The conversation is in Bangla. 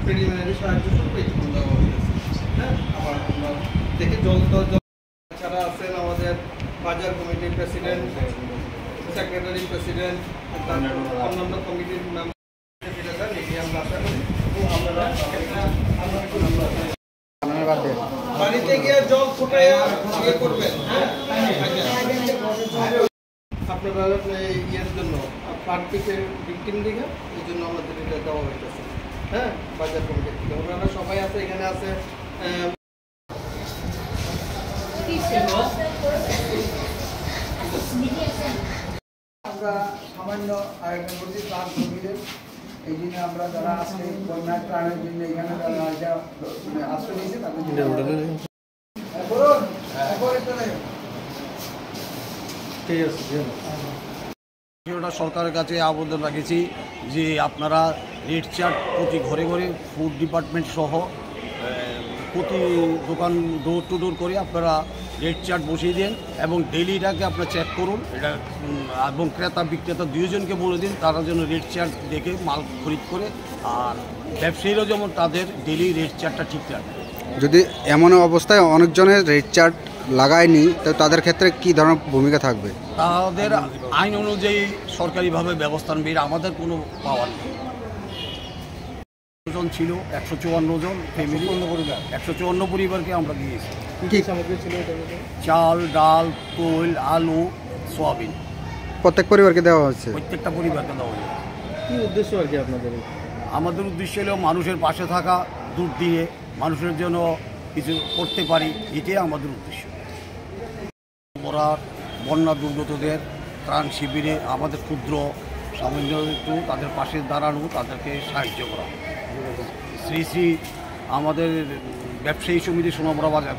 প্রিলিমিনারি সাহায্য স্বরূপ এইটুকু দেওয়া হয়েছে। হ্যাঁ, আবার আমরা দেখি জল ছাড়া আছেন আমাদের বাজার কমিটির প্রেসিডেন্ট, সেক্রেটারি, প্রেসিডেন্ট, অন্যান্য কমিটির মেম্বার আমরা আশা করি বাড়িতে গিয়ে জল ফুটাইয়া ইয়ে করবেন। আপনারা ইয়ের জন্য পার পিসের ভিকটিম দিকে এই জন্য আমাদের এটা দেওয়া হয়েছে। হ্যাঁ, বাজার কমিটির থেকে ওনারা সবাই আছে, এখানে আছে। আমরা সামান্য আয়োজন করছি ত্রাণ কর্মীদের। এই জন্য আমরা যারা আজকে বন্যার ত্রাণের জন্য এখানে যারা আশ্রয় নিয়েছে তাদের সরকারের কাছে আবেদন রাখেছি যে আপনারা রেড চার্ট প্রতি ঘরে ঘরে ফুড ডিপার্টমেন্ট সহ প্রতি দোকান ডোর টু ডোর করে আপনারা রেড চার্ট বসিয়ে দিন এবং ডেলিটাকে আপনারা চেক করুন এটা, এবং ক্রেতা বিক্রেতা দুজনকে বলে দিন তারা যেন রেড চার্ট দেখে মাল খরিদ করে, আর ব্যবসায়ীরাও যেমন তাদের ডেলি রেড চার্টটা ঠিক রাখে। যদি এমন অবস্থায় অনেকজনের রেড চার্ট লাগায়নি তো তাদের ক্ষেত্রে কি ধরনের ভূমিকা থাকবে? তাদের আইন অনুযায়ী সরকারিভাবে ব্যবস্থা নেবে, আমাদের কোনো পাওয়ার নেই। জন ছিল 154 জন ফ্যামিলি, 154 পরিবারকে আমরা দিয়েছি। কি সামগ্রী ছিল? চাল, ডাল, তৈল, আলু, সোয়াবিন প্রত্যেক পরিবারকে দেওয়া হচ্ছে? প্রত্যেকটা পরিবারকে দেওয়া হয়েছে। কি উদ্দেশ্য আর কি আপনাদের? আমাদের উদ্দেশ্য হলো মানুষের পাশে থাকা, দুধ দিয়ে মানুষের জন্য কিছু করতে পারি, এটাই আমাদের উদ্দেশ্য। বন্যা দুর্গতদের ত্রাণ শিবিরে আমাদের ক্ষুদ্র সামান্য একটু তাদের পাশে দাঁড়ানো, তাদেরকে সাহায্য করা। শ্রী শ্রী আমাদের ব্যবসায়ী সমিতি সোনামুড়া বাজার